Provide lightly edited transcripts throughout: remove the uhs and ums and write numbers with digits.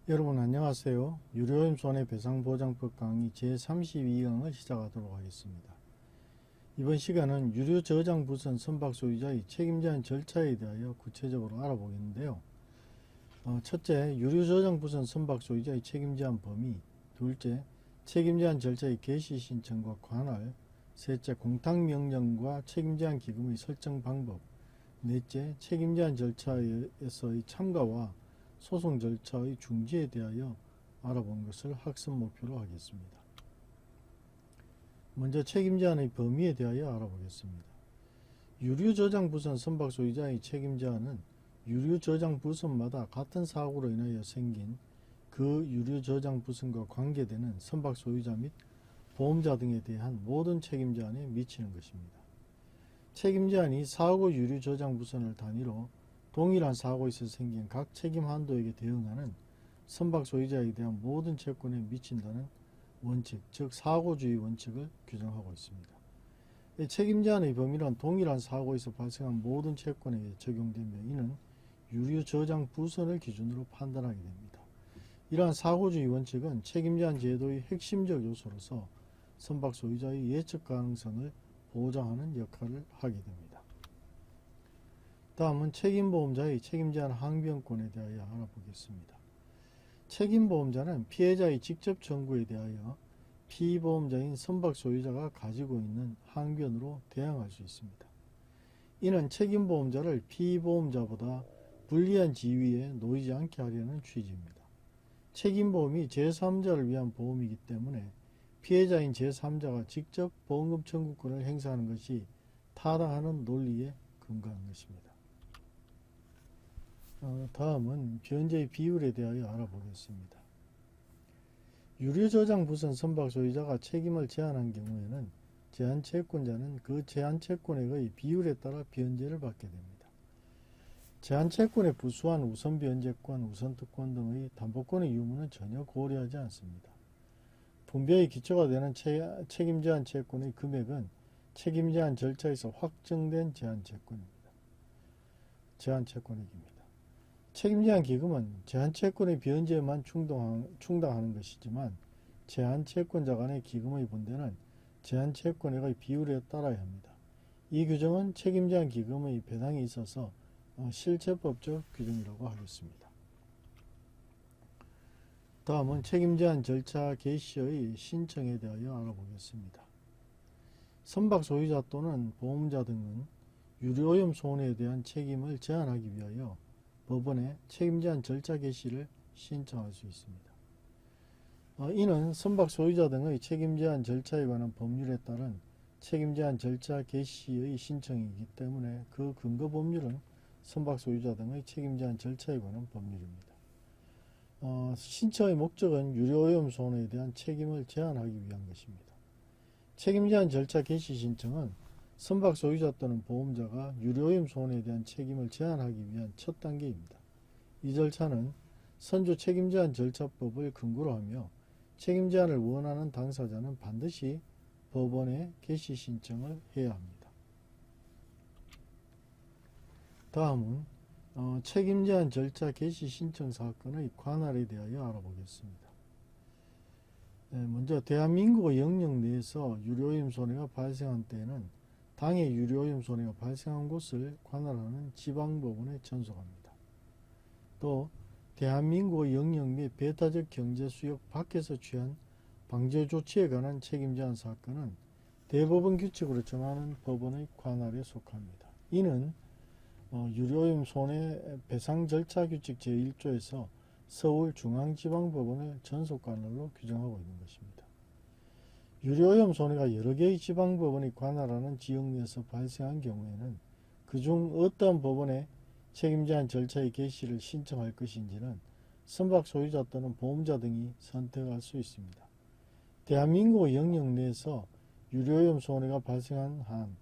여러분 안녕하세요. 유료오염 손해배상보장법 강의 제32강을 시작하도록 하겠습니다. 이번 시간은 유료저장부선 선박 소유자의 책임제한 절차에 대하여 구체적으로 알아보겠는데요. 첫째, 유료저장부선 선박 소유자의 책임제한 범위. 둘째, 책임제한 절차의 개시 신청과 관할. 셋째, 공탁명령과 책임제한 기금의 설정 방법. 넷째, 책임제한 절차에서의 참가와 소송 절차의 중지에 대하여 알아본 것을 학습 목표로 하겠습니다. 먼저 책임제한의 범위에 대하여 알아보겠습니다. 유류저장부선 선박 소유자의 책임제한은 유류저장부선마다 같은 사고로 인하여 생긴 그 유류저장부선과 관계되는 선박 소유자 및 보험자 등에 대한 모든 책임제한에 미치는 것입니다. 책임제한이 사고 유류저장부선을 단위로 동일한 사고에서 생긴 각 책임 한도에게 대응하는 선박 소유자에 대한 모든 채권에 미친다는 원칙, 즉 사고주의 원칙을 규정하고 있습니다. 책임제한의 범위는 동일한 사고에서 발생한 모든 채권에 적용되며 이는 유류저장부선을 기준으로 판단하게 됩니다. 이러한 사고주의 원칙은 책임제한 제도의 핵심적 요소로서 선박 소유자의 예측 가능성을 보장하는 역할을 하게 됩니다. 다음은 책임보험자의 책임제한 항변권에 대하여 알아보겠습니다. 책임보험자는 피해자의 직접 청구에 대하여 피보험자인 선박 소유자가 가지고 있는 항변으로 대항할 수 있습니다. 이는 책임보험자를 피보험자보다 불리한 지위에 놓이지 않게 하려는 취지입니다. 책임보험이 제3자를 위한 보험이기 때문에 피해자인 제3자가 직접 보험금 청구권을 행사하는 것이 타당하는 논리에 근거한 것입니다. 다음은 변제의 비율에 대하여 알아보겠습니다. 유류저장부선 선박 소유자가 책임을 제한한 경우에는 제한채권자는 그 제한채권액의 비율에 따라 변제를 받게 됩니다. 제한채권에 부수한 우선변제권, 우선특권 등의 담보권의 유무는 전혀 고려하지 않습니다. 분배의 기초가 되는 책임제한 채권의 금액은 책임제한 절차에서 확정된 제한채권액입니다. 책임제한 기금은 제한채권의 변제에만 충당하는 것이지만 제한채권자 간의 기금의 분배는 제한채권액의 비율에 따라야 합니다. 이 규정은 책임제한 기금의 배당에 있어서 실체법적 규정이라고 하겠습니다. 다음은 책임제한 절차 개시의 신청에 대하여 알아보겠습니다. 선박 소유자 또는 보험자 등은 유류오염 손해에 대한 책임을 제한하기 위하여 법원에 책임제한 절차 개시를 신청할 수 있습니다. 이는 선박 소유자 등의 책임제한 절차에 관한 법률에 따른 책임제한 절차 개시의 신청이기 때문에 그 근거 법률은 선박 소유자 등의 책임제한 절차에 관한 법률입니다. 신청의 목적은 유류오염 손해에 대한 책임을 제한하기 위한 것입니다. 책임제한 절차 개시 신청은 선박 소유자 또는 보험자가 유류오염 손해에 대한 책임을 제한하기 위한 첫 단계입니다. 이 절차는 선조 책임제한 절차법을 근거로 하며 책임제한을 원하는 당사자는 반드시 법원에 개시 신청을 해야 합니다. 다음은 책임제한 절차 개시 신청 사건의 관할에 대하여 알아보겠습니다. 먼저 대한민국의 영역 내에서 유류오염 손해가 발생한 때에는 당해 유류오염 손해가 발생한 곳을 관할하는 지방법원에 전속합니다. 또 대한민국의 영역 및 배타적 경제수역 밖에서 취한 방제 조치에 관한 책임제한 사건은 대법원 규칙으로 정하는 법원의 관할에 속합니다. 이는 유류오염 손해배상 절차 규칙 제1조에서 서울중앙지방법원을 전속관할로 규정하고 있는 것입니다. 유류오염 손해가 여러 개의 지방법원이 관할하는 지역 내에서 발생한 경우에는 그중 어떤 법원에 책임제한 절차의 개시를 신청할 것인지는 선박 소유자 또는 보험자 등이 선택할 수 있습니다. 대한민국의 영역 내에서 유류오염 손해가 발생한 한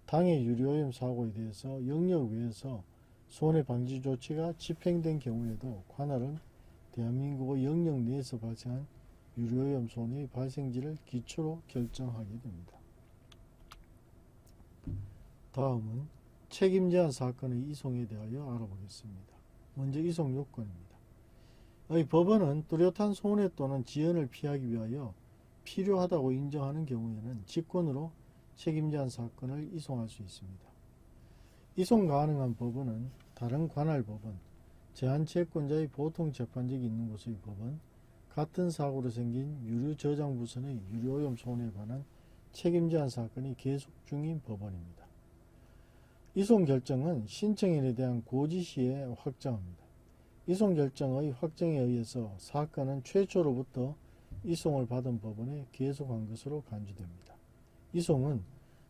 당해 유류오염 사고에 대해서 영역 외에서 손해방지 조치가 집행된 경우에도 관할은 대한민국의 영역 내에서 발생한 유류오염 손해의 발생지를 기초로 결정하게 됩니다. 다음은 책임제한 사건의 이송에 대하여 알아보겠습니다. 먼저 이송 요건입니다. 법원은 뚜렷한 손해 또는 지연을 피하기 위하여 필요하다고 인정하는 경우에는 직권으로 책임제한 사건을 이송할 수 있습니다. 이송 가능한 법원은 다른 관할 법원, 제한채권자의 보통 재판직이 있는 곳의 법원, 같은 사고로 생긴 유류저장부선의 유류오염 손해에 관한 책임제한 사건이 계속 중인 법원입니다. 이송 결정은 신청인에 대한 고지시에 확정합니다. 이송 결정의 확정에 의해서 사건은 최초로부터 이송을 받은 법원에 계속한 것으로 간주됩니다. 이송은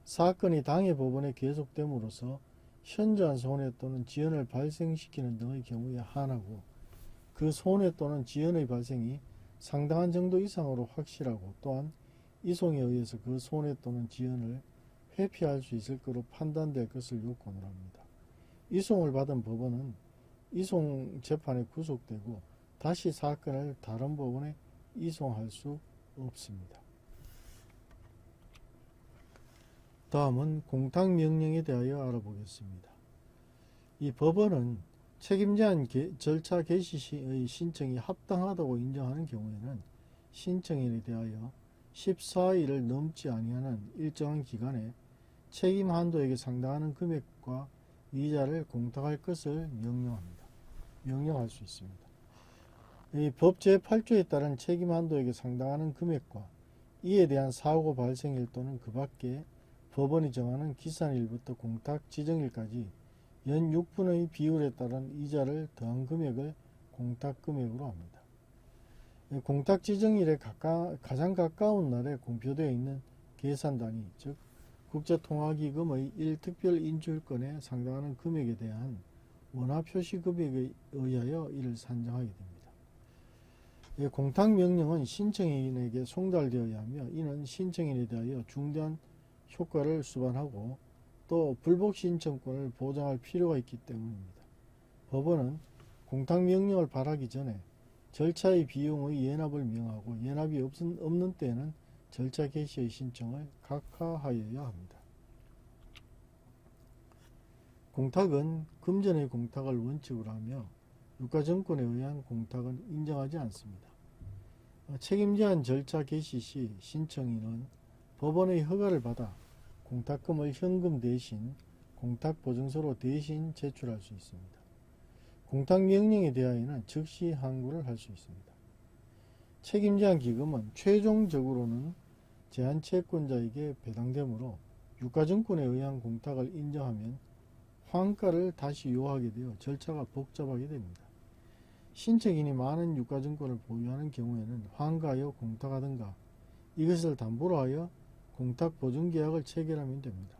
사건이 당해 법원에 계속됨으로써 현저한 손해 또는 지연을 발생시키는 등의 경우에 한하고 그 손해 또는 지연의 발생이 상당한 정도 이상으로 확실하고 또한 이송에 의해서 그 손해 또는 지연을 회피할 수 있을 거로 판단될 것을 요건으로 합니다. 이송을 받은 법원은 이송 재판에 구속되고 다시 사건을 다른 법원에 이송할 수 없습니다. 다음은 공탁명령에 대하여 알아보겠습니다. 이 법원은 책임제한 절차 개시 시의 신청이 합당하다고 인정하는 경우에는 신청인에 대하여 14일을 넘지 아니하는 일정한 기간에 책임 한도에게 상당하는 금액과 이자를 공탁할 것을 명령할 수 있습니다. 이 법 제8조에 따른 책임 한도에게 상당하는 금액과 이에 대한 사고 발생일 또는 그 밖에 법원이 정하는 기산일부터 공탁 지정일까지 연 6분의 비율에 따른 이자를 더한 금액을 공탁금액으로 합니다. 공탁 지정일에 가장 가까운 날에 공표되어 있는 계산단위, 즉 국제통화기금의 1특별 인출권에 상당하는 금액에 대한 원화표시금액에 의하여 이를 산정하게 됩니다. 공탁명령은 신청인에게 송달되어야 하며 이는 신청인에 대하여 중대한 효과를 수반하고 또 불복 신청권을 보장할 필요가 있기 때문입니다. 법원은 공탁명령을 발하기 전에 절차의 비용의 예납을 명하고 예납이 없는 때에는 절차 개시의 신청을 각하하여야 합니다. 공탁은 금전의 공탁을 원칙으로 하며 유가증권에 의한 공탁은 인정하지 않습니다. 책임제한 절차 개시 시 신청인은 법원의 허가를 받아 공탁금을 현금 대신 공탁보증서로 대신 제출할 수 있습니다. 공탁명령에 대하여는 즉시 항고를 할 수 있습니다. 책임제한 기금은 최종적으로는 제한채권자에게 배당되므로 유가증권에 의한 공탁을 인정하면 환가를 다시 요하게 되어 절차가 복잡하게 됩니다. 신청인이 많은 유가증권을 보유하는 경우에는 환가하여 공탁하든가 이것을 담보로 하여 공탁보증계약을 체결하면 됩니다.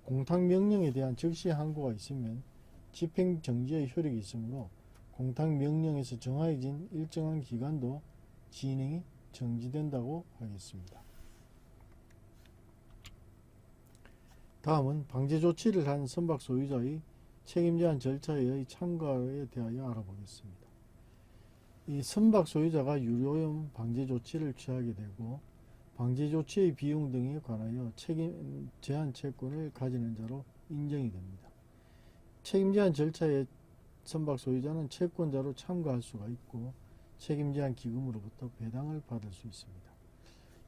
공탁명령에 대한 즉시 항고가 있으면 집행정지의 효력이 있으므로 공탁명령에서 정하여진 일정한 기간도 진행이 정지된다고 하겠습니다. 다음은 방제조치를 한 선박 소유자의 책임제한 절차의 참가에 대하여 알아보겠습니다. 이 선박 소유자가 유류오염 방제조치를 취하게 되고 방제조치의 비용 등에 관하여 책임 제한 채권을 가지는 자로 인정이 됩니다. 책임제한 절차에 선박 소유자는 채권자로 참가할 수가 있고 책임제한 기금으로부터 배당을 받을 수 있습니다.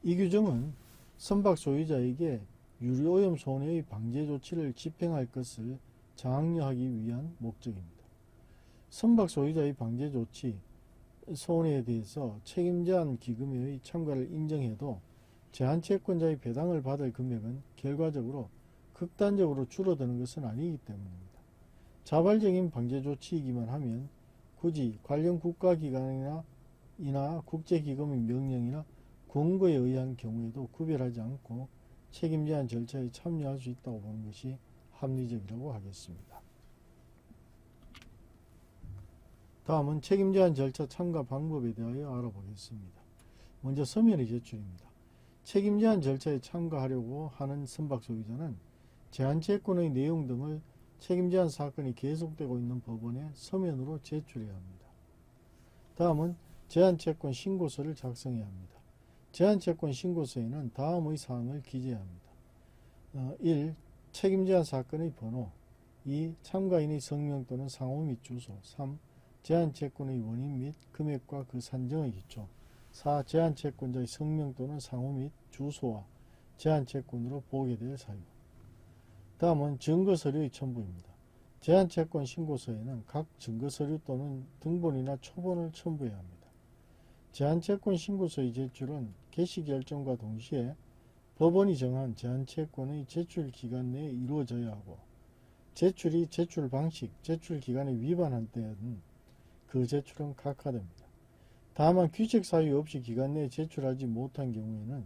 이 규정은 선박 소유자에게 유류오염 손해의 방제 조치를 집행할 것을 장려하기 위한 목적입니다. 선박 소유자의 방제 조치 손해에 대해서 책임제한 기금의 참가를 인정해도 제한채권자의 배당을 받을 금액은 결과적으로 극단적으로 줄어드는 것은 아니기 때문입니다. 자발적인 방제 조치이기만 하면 굳이 관련 국가기관이나 국제기금의 명령이나 권고에 의한 경우에도 구별하지 않고 책임제한 절차에 참여할 수 있다고 보는 것이 합리적이라고 하겠습니다. 다음은 책임제한 절차 참가 방법에 대하여 알아보겠습니다. 먼저 서면의 제출입니다. 책임제한 절차에 참가하려고 하는 선박 소유자는 제한채권의 내용 등을 책임제한 사건이 계속되고 있는 법원에 서면으로 제출해야 합니다. 다음은 제한채권 신고서를 작성해야 합니다. 제한채권 신고서에는 다음의 사항을 기재해야 합니다. 1. 책임제한 사건의 번호 2. 참가인의 성명 또는 상호 및 주소 3. 제한채권의 원인 및 금액과 그 산정의 기초. 4. 제한채권자의 성명 또는 상호 및 주소와 제한채권으로 보게 될 사유. 다음은 증거서류의 첨부입니다. 제한채권 신고서에는 각 증거서류 또는 등본이나 초본을 첨부해야 합니다. 제한채권 신고서의 제출은 개시결정과 동시에 법원이 정한 제한채권의 제출 기간 내에 이루어져야 하고, 제출이 제출 방식, 제출 기간에 위반한 때에는 그 제출은 각하됩니다. 다만 규칙 사유 없이 기간 내에 제출하지 못한 경우에는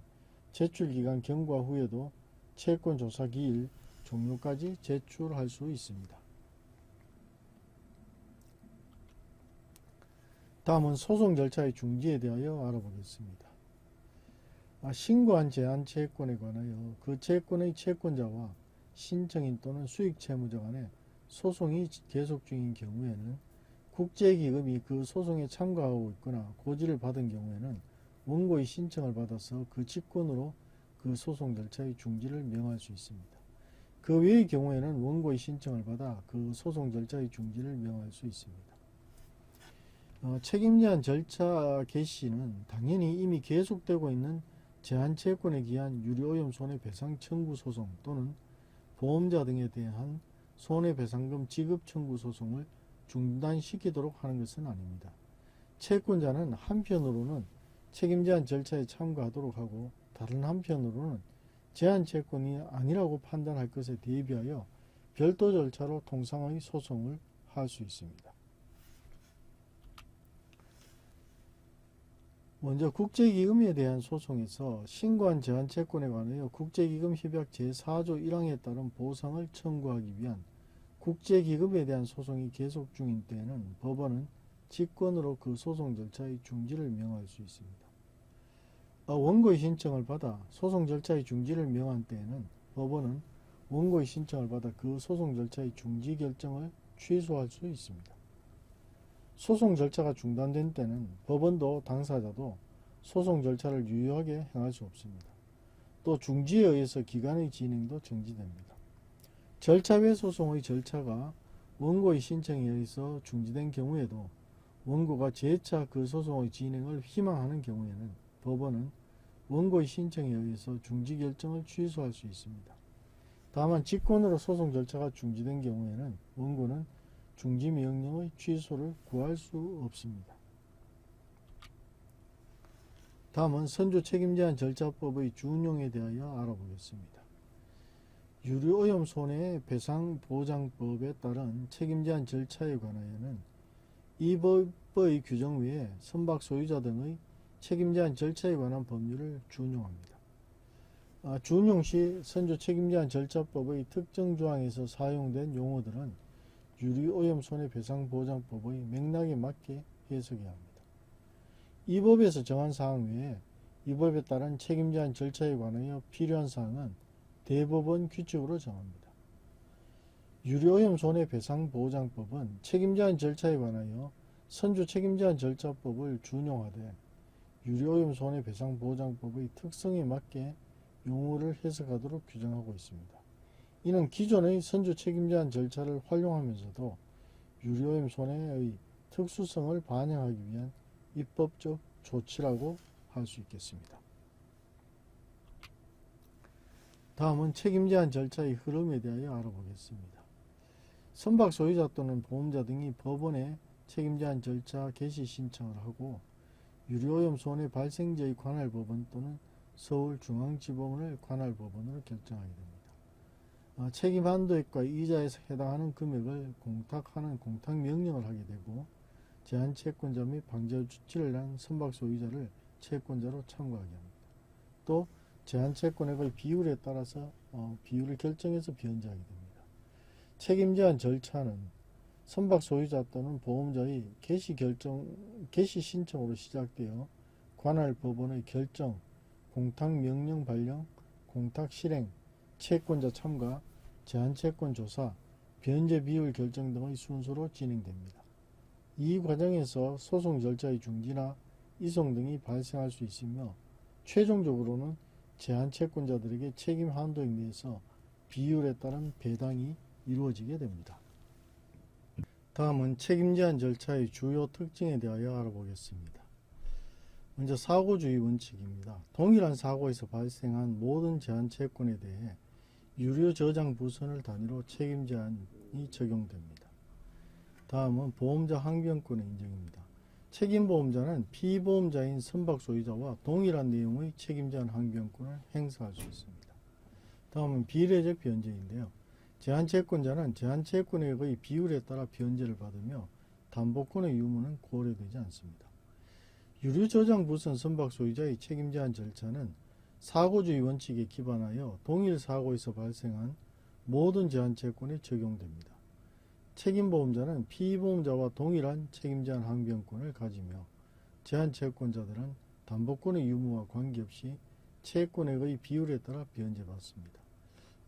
제출 기간 경과 후에도 채권 조사 기일 종료까지 제출할 수 있습니다. 다음은 소송 절차의 중지에 대하여 알아보겠습니다. 신고한 제한채권에 관하여 그 채권의 채권자와 신청인 또는 수익채무자 간에 소송이 계속 중인 경우에는 국제기금이 그 소송에 참가하고 있거나 고지를 받은 경우에는 원고의 신청을 받아서 그 직권으로 그 소송 절차의 중지를 명할 수 있습니다. 그 외의 경우에는 원고의 신청을 받아 그 소송 절차의 중지를 명할 수 있습니다. 책임제한 절차 개시는 당연히 이미 계속되고 있는 제한채권에 기한 유료오염 손해배상 청구 소송 또는 보험자 등에 대한 손해배상금 지급 청구 소송을 중단시키도록 하는 것은 아닙니다. 채권자는 한편으로는 책임제한 절차에 참가하도록 하고, 다른 한편으로는 제한채권이 아니라고 판단할 것에 대비하여 별도 절차로 통상의 소송을 할 수 있습니다. 먼저 국제기금에 대한 소송에서 신고한 제한채권에 관하여 국제기금협약 제4조 1항에 따른 보상을 청구하기 위한 국제기금에 대한 소송이 계속 중인 때에는 법원은 직권으로 그 소송 절차의 중지를 명할 수 있습니다. 원고의 신청을 받아 소송 절차의 중지를 명한 때에는 법원은 원고의 신청을 받아 그 소송 절차의 중지 결정을 취소할 수 있습니다. 소송 절차가 중단된 때는 법원도 당사자도 소송 절차를 유효하게 행할 수 없습니다. 또 중지에 의해서 기간의 진행도 정지됩니다. 절차 외 소송의 절차가 원고의 신청에 의해서 중지된 경우에도 원고가 재차 그 소송의 진행을 희망하는 경우에는 법원은 원고의 신청에 의해서 중지 결정을 취소할 수 있습니다. 다만 직권으로 소송 절차가 중지된 경우에는 원고는 중지 명령의 취소를 구할 수 없습니다. 다음은 선조 책임제한 절차법의 준용에 대하여 알아보겠습니다. 유류오염 손해배상보장법에 따른 책임제한 절차에 관하여는 이 법의 규정 외에 선박 소유자 등의 책임제한 절차에 관한 법률을 준용합니다. 준용 시 선조 책임제한 절차법의 특정 조항에서 사용된 용어들은 유류오염 손해배상보장법의 맥락에 맞게 해석해야 합니다. 이 법에서 정한 사항 외에 이 법에 따른 책임제한 절차에 관하여 필요한 사항은 대법원 규칙으로 정합니다. 유류오염 손해배상보장법은 책임제한 절차에 관하여 선조 책임제한 절차법을 준용하되 유류오염 손해배상보장법의 특성에 맞게 용어를 해석하도록 규정하고 있습니다. 이는 기존의 선조 책임제한 절차를 활용하면서도 유류오염 손해의 특수성을 반영하기 위한 입법적 조치라고 할 수 있겠습니다. 다음은 책임제한 절차의 흐름에 대하여 알아보겠습니다. 선박 소유자 또는 보험자 등이 법원에 책임제한 절차 개시 신청을 하고 유류오염 손해 발생지의 관할법원 또는 서울중앙지법원을 관할법원으로 결정하게 됩니다. 책임 한도액과 이자에 해당하는 금액을 공탁하는 공탁명령을 하게 되고, 제한채권자 및 방지할 조치를 한 선박 소유자를 채권자로 참고하게 합니다. 또 제한채권액의 비율에 따라서 비율을 결정해서 변제하게 됩니다. 책임제한 절차는 선박 소유자 또는 보험자의 개시 신청으로 시작되어 관할법원의 결정, 공탁명령 발령, 공탁 실행, 채권자 참가, 제한채권 조사, 변제 비율 결정 등의 순서로 진행됩니다. 이 과정에서 소송 절차의 중지나 이송 등이 발생할 수 있으며, 최종적으로는 제한채권자들에게 책임 한도액 내에서 비율에 따른 배당이 이루어지게 됩니다. 다음은 책임제한 절차의 주요 특징에 대하여 알아보겠습니다. 먼저 사고주의 원칙입니다. 동일한 사고에서 발생한 모든 제한채권에 대해 유료저장부선을 단위로 책임제한이 적용됩니다. 다음은 보험자 항변권의 인정입니다. 책임보험자는 피보험자인 선박소유자와 동일한 내용의 책임제한 항변권을 행사할 수 있습니다. 다음은 비례적 변제인데요. 제한채권자는 제한채권액의 비율에 따라 변제를 받으며 담보권의 유무는 고려되지 않습니다. 유류저장부선 선박소유자의 책임제한 절차는 사고주의 원칙에 기반하여 동일 사고에서 발생한 모든 제한채권에 적용됩니다. 책임보험자는 피보험자와 동일한 책임제한 항변권을 가지며 제한채권자들은 담보권의 유무와 관계없이 채권액의 비율에 따라 변제받습니다.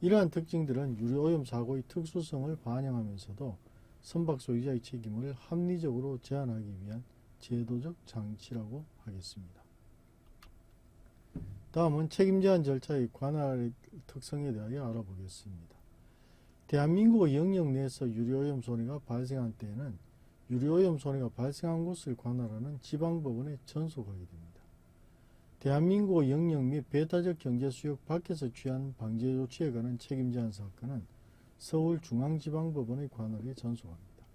이러한 특징들은 유류오염 사고의 특수성을 반영하면서도 선박소유자의 책임을 합리적으로 제한하기 위한 제도적 장치라고 하겠습니다. 다음은 책임제한 절차의 관할의 특성에 대하여 알아보겠습니다. 대한민국의 영역 내에서 유류오염 손해가 발생한 때에는 유류오염 손해가 발생한 곳을 관할하는 지방법원에 전속하게 됩니다. 대한민국의 영역 및 배타적 경제수역 밖에서 취한 방제 조치에 관한 책임제한 사건은 서울중앙지방법원의 관할에 전속합니다.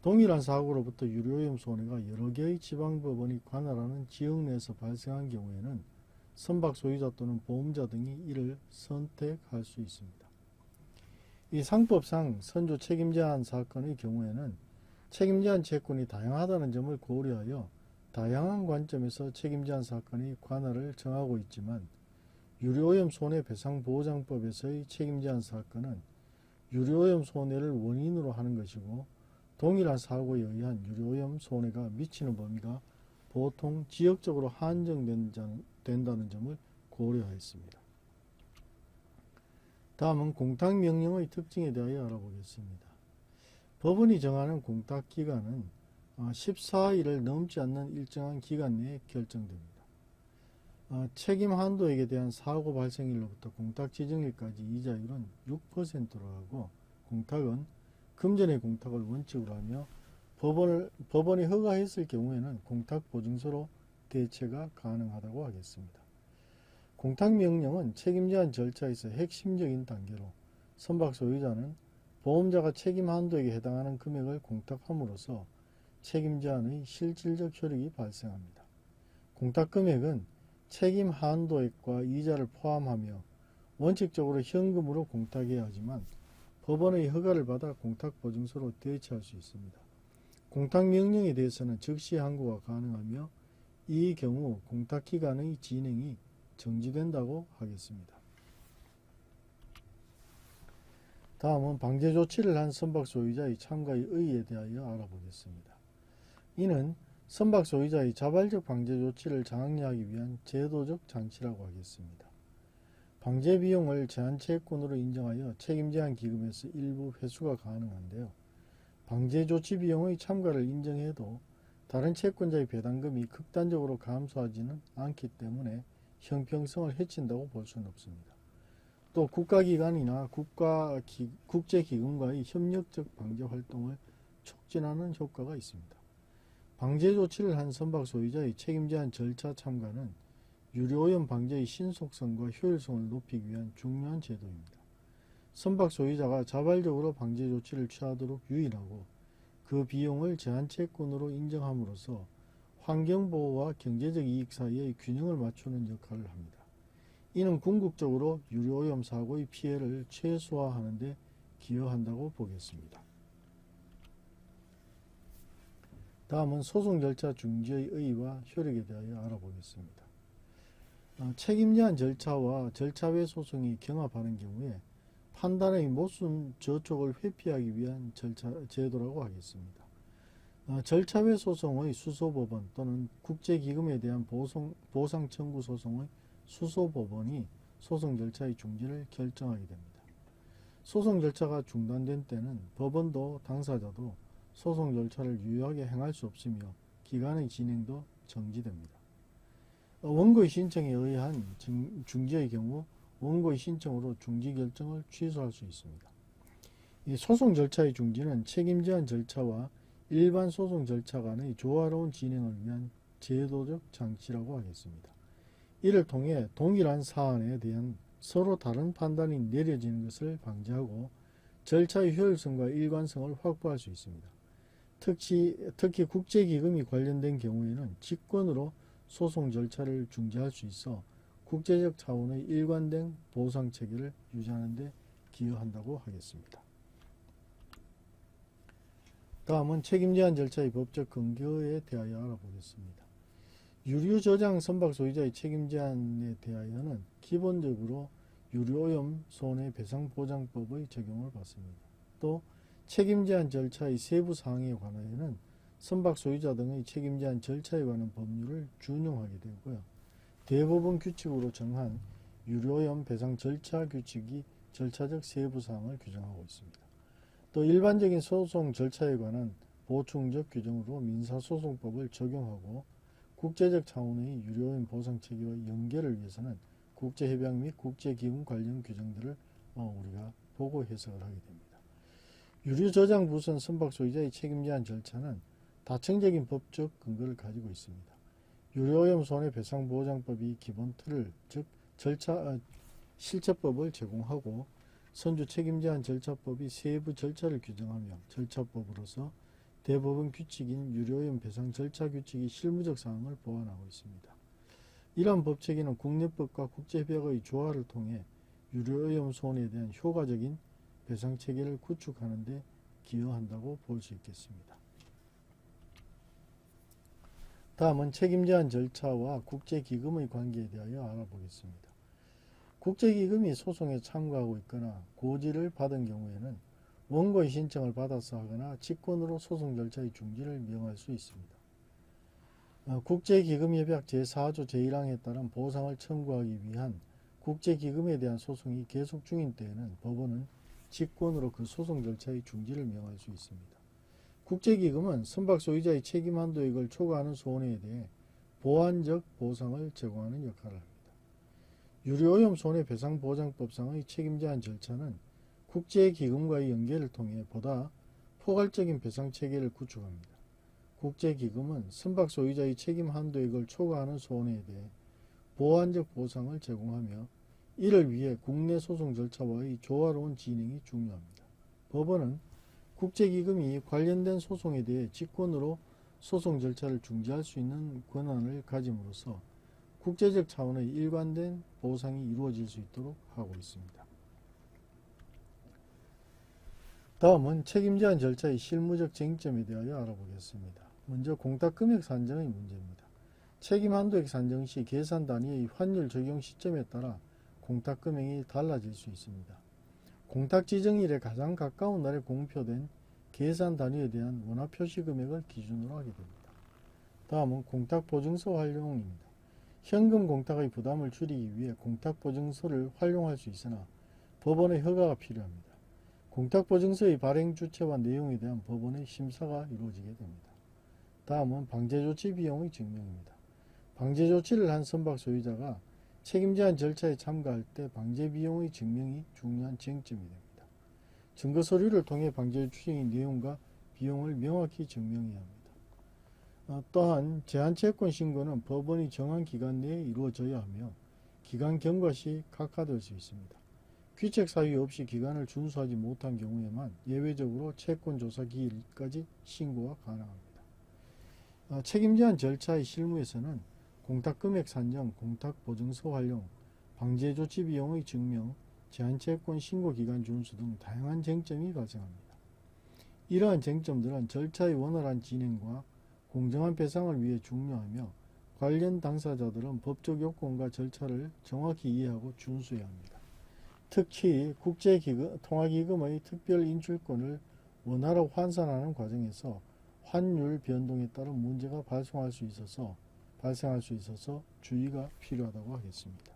동일한 사고로부터 유류오염 손해가 여러 개의 지방법원이 관할하는 지역 내에서 발생한 경우에는 선박 소유자 또는 보험자 등이 이를 선택할 수 있습니다. 이 상법상 선조 책임제한 사건의 경우에는 책임제한 채권이 다양하다는 점을 고려하여 다양한 관점에서 책임제한 사건의 관할을 정하고 있지만 유류오염 손해배상보장법에서의 책임제한 사건은 유류오염 손해를 원인으로 하는 것이고 동일한 사고에 의한 유류오염 손해가 미치는 범위가 보통 지역적으로 한정된다는 점을 고려하였습니다. 다음은 공탁명령의 특징에 대하여 알아보겠습니다. 법원이 정하는 공탁기간은 14일을 넘지 않는 일정한 기간 내에 결정됩니다. 책임 한도액에 대한 사고 발생일로부터 공탁 지정일까지 이자율은 6%로 하고 공탁은 금전의 공탁을 원칙으로 하며 법원이 허가했을 경우에는 공탁보증서로 대체가 가능하다고 하겠습니다. 공탁명령은 책임제한 절차에서 핵심적인 단계로 선박 소유자는 보험자가 책임 한도액에 해당하는 금액을 공탁함으로써 책임제한의 실질적 효력이 발생합니다. 공탁금액은 책임 한도액과 이자를 포함하며 원칙적으로 현금으로 공탁해야 하지만 법원의 허가를 받아 공탁보증서로 대체할 수 있습니다. 공탁명령에 대해서는 즉시 항고가 가능하며 이 경우 공탁기간의 진행이 정지된다고 하겠습니다. 다음은 방제조치를 한 선박 소유자의 참가의 의의에 대하여 알아보겠습니다. 이는 선박 소유자의 자발적 방제조치를 장려하기 위한 제도적 장치라고 하겠습니다. 방제 비용을 제한채권으로 인정하여 책임제한 기금에서 일부 회수가 가능한데요. 방제 조치 비용의 참가를 인정해도 다른 채권자의 배당금이 극단적으로 감소하지는 않기 때문에 형평성을 해친다고 볼 수는 없습니다. 또 국가기관이나 국제기금과의 협력적 방제 활동을 촉진하는 효과가 있습니다. 방제 조치를 한 선박 소유자의 책임제한 절차 참가는 유류오염 방제의 신속성과 효율성을 높이기 위한 중요한 제도입니다. 선박 소유자가 자발적으로 방제 조치를 취하도록 유인하고 그 비용을 제한채권으로 인정함으로써 환경보호와 경제적 이익 사이의 균형을 맞추는 역할을 합니다. 이는 궁극적으로 유류오염 사고의 피해를 최소화하는 데 기여한다고 보겠습니다. 다음은 소송 절차 중지의 의의와 효력에 대하여 알아보겠습니다. 책임제한 절차와 절차 외 소송이 경합하는 경우에 판단의 모순 저촉을 회피하기 위한 제도라고 하겠습니다. 절차 외 소송의 수소법원 또는 국제기금에 대한 보상 청구 소송의 수소법원이 소송 절차의 중지를 결정하게 됩니다. 소송 절차가 중단된 때는 법원도 당사자도 소송 절차를 유효하게 행할 수 없으며 기간의 진행도 정지됩니다. 원고의 신청에 의한 중지의 경우 원고의 신청으로 중지 결정을 취소할 수 있습니다. 이 소송 절차의 중지는 책임 제한 절차와 일반 소송 절차 간의 조화로운 진행을 위한 제도적 장치라고 하겠습니다. 이를 통해 동일한 사안에 대한 서로 다른 판단이 내려지는 것을 방지하고 절차의 효율성과 일관성을 확보할 수 있습니다. 특히 국제기금이 관련된 경우에는 직권으로 소송 절차를 중지할 수 있어 국제적 차원의 일관된 보상 체계를 유지하는 데 기여한다고 하겠습니다. 다음은 책임 제한 절차의 법적 근거에 대하여 알아보겠습니다. 유류 저장 선박 소유자의 책임 제한에 대하여는 기본적으로 유류오염 손해배상보장법의 적용을 받습니다. 또 책임 제한 절차의 세부 사항에 관하여는 선박 소유자 등의 책임 제한 절차에 관한 법률을 준용하게 되고요. 대법원 규칙으로 정한 유류오염 배상 절차 규칙이 절차적 세부 사항을 규정하고 있습니다. 또 일반적인 소송 절차에 관한 보충적 규정으로 민사소송법을 적용하고 국제적 차원의 유료오염 보상 체계와 연계를 위해서는 국제협약 및 국제기금 관련 규정들을 우리가 보고 해석을 하게 됩니다. 유류저장 부선 선박 소유자의 책임 제한 절차는 다층적인 법적 근거를 가지고 있습니다. 유료오염 손해배상보장법이 기본 틀을, 즉 실체법을 제공하고 선주 책임 제한 절차법이 세부 절차를 규정하며 절차법으로서 대법원 규칙인 유료오염 배상 절차 규칙이 실무적 사항을 보완하고 있습니다. 이러한 법체계는 국내법과 국제협약의 조화를 통해 유료오염 손해에 대한 효과적인 배상 체계를 구축하는 데 기여한다고 볼 수 있겠습니다. 다음은 책임 제한 절차와 국제기금의 관계에 대하여 알아보겠습니다. 국제기금이 소송에 참가하고 있거나 고지를 받은 경우에는 원고의 신청을 받아서 하거나 직권으로 소송 절차의 중지를 명할 수 있습니다. 국제기금협약 제4조 제1항에 따른 보상을 청구하기 위한 국제기금에 대한 소송이 계속 중인 때에는 법원은 직권으로 그 소송 절차의 중지를 명할 수 있습니다. 국제기금은 선박 소유자의 책임 한도액을 초과하는 손해에 대해 보완적 보상을 제공하는 역할을 합니다. 유류오염 손해배상보장법상의 책임 제한 절차는 국제기금과의 연계를 통해 보다 포괄적인 배상 체계를 구축합니다. 국제기금은 선박 소유자의 책임 한도액을 초과하는 손해에 대해 보완적 보상을 제공하며 이를 위해 국내 소송 절차와의 조화로운 진행이 중요합니다. 법원은 국제기금이 관련된 소송에 대해 직권으로 소송 절차를 중지할 수 있는 권한을 가짐으로써 국제적 차원의 일관된 보상이 이루어질 수 있도록 하고 있습니다. 다음은 책임 제한 절차의 실무적 쟁점에 대하여 알아보겠습니다. 먼저 공탁금액 산정의 문제입니다. 책임 한도액 산정 시 계산 단위의 환율 적용 시점에 따라 공탁금액이 달라질 수 있습니다. 공탁 지정일에 가장 가까운 날에 공표된 계산 단위에 대한 원화 표시 금액을 기준으로 하게 됩니다. 다음은 공탁보증서 활용입니다. 현금 공탁의 부담을 줄이기 위해 공탁보증서를 활용할 수 있으나 법원의 허가가 필요합니다. 공탁보증서의 발행 주체와 내용에 대한 법원의 심사가 이루어지게 됩니다. 다음은 방제조치 비용의 증명입니다. 방제조치를 한 선박 소유자가 책임 제한 절차에 참가할 때 방제 비용의 증명이 중요한 쟁점이 됩니다. 증거 서류를 통해 방제 추정의 내용과 비용을 명확히 증명해야 합니다. 또한 제한채권 신고는 법원이 정한 기간 내에 이루어져야 하며 기간 경과 시 각하될 수 있습니다. 귀책 사유 없이 기간을 준수하지 못한 경우에만 예외적으로 채권 조사 기일까지 신고가 가능합니다. 책임 제한 절차의 실무에서는 공탁금액 산정, 공탁보증서 활용, 방제조치 비용의 증명, 제한채권 신고기간 준수 등 다양한 쟁점이 발생합니다. 이러한 쟁점들은 절차의 원활한 진행과 공정한 배상을 위해 중요하며 관련 당사자들은 법적 요건과 절차를 정확히 이해하고 준수해야 합니다. 특히 국제통화기금의 특별 인출권을 원화로 환산하는 과정에서 환율 변동에 따른 문제가 발생할 수 있어서 주의가 필요하다고 하겠습니다.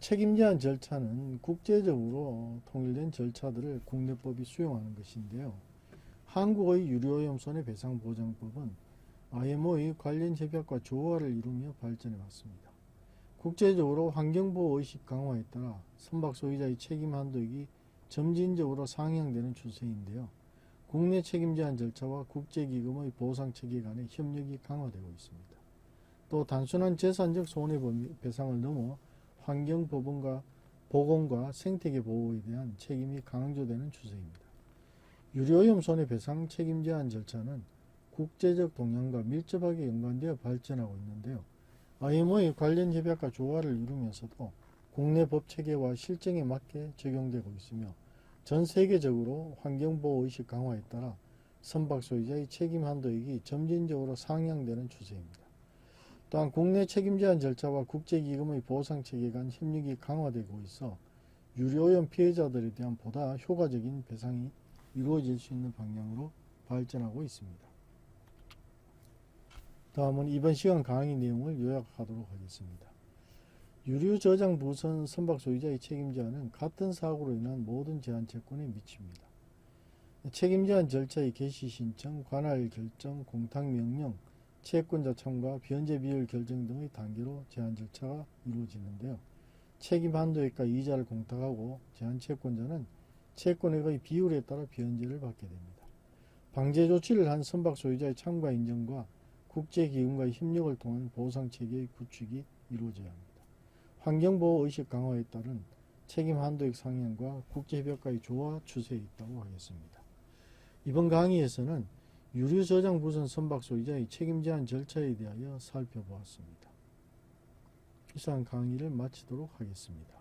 책임 제한 절차는 국제적으로 통일된 절차들을 국내법이 수용하는 것인데요. 한국의 유류오염 손해배상보장법은 IMO의 관련 협약과 조화를 이루며 발전해 왔습니다. 국제적으로 환경보호 의식 강화에 따라 선박 소유자의 책임 한도액이 점진적으로 상향되는 추세인데요. 국내 책임 제한 절차와 국제기금의 보상체계 간의 협력이 강화되고 있습니다. 또 단순한 재산적 손해배상을 넘어 환경보건과 생태계 보호에 대한 책임이 강조되는 추세입니다. 유료오염 손해배상 책임 제한 절차는 국제적 동향과 밀접하게 연관되어 발전하고 있는데요. IMO의 관련 협약과 조화를 이루면서도 국내 법체계와 실정에 맞게 적용되고 있으며 전 세계적으로 환경보호의식 강화에 따라 선박 소유자의 책임 한도액이 점진적으로 상향되는 추세입니다. 또한 국내 책임 제한 절차와 국제기금의 보상체계 간 협력이 강화되고 있어 유료오염 피해자들에 대한 보다 효과적인 배상이 이루어질 수 있는 방향으로 발전하고 있습니다. 다음은 이번 시간 강의 내용을 요약하도록 하겠습니다. 유류 저장 부선 선박 소유자의 책임 제한은 같은 사고로 인한 모든 제한 채권에 미칩니다. 책임 제한 절차의 개시 신청, 관할 결정, 공탁 명령, 채권자 참가, 변제 비율 결정 등의 단계로 제한 절차가 이루어지는데요. 책임 한도액과 이자를 공탁하고 제한 채권자는 채권액의 비율에 따라 변제를 받게 됩니다. 방제 조치를 한 선박 소유자의 참가 인정과 국제기금과의 협력을 통한 보상체계의 구축이 이루어져야 합니다. 환경보호 의식 강화에 따른 책임 한도액 상향과 국제협약과의 조화 추세에 있다고 하겠습니다. 이번 강의에서는 유류 저장 부선 선박 소유자의 책임 제한 절차에 대하여 살펴보았습니다. 이상 강의를 마치도록 하겠습니다.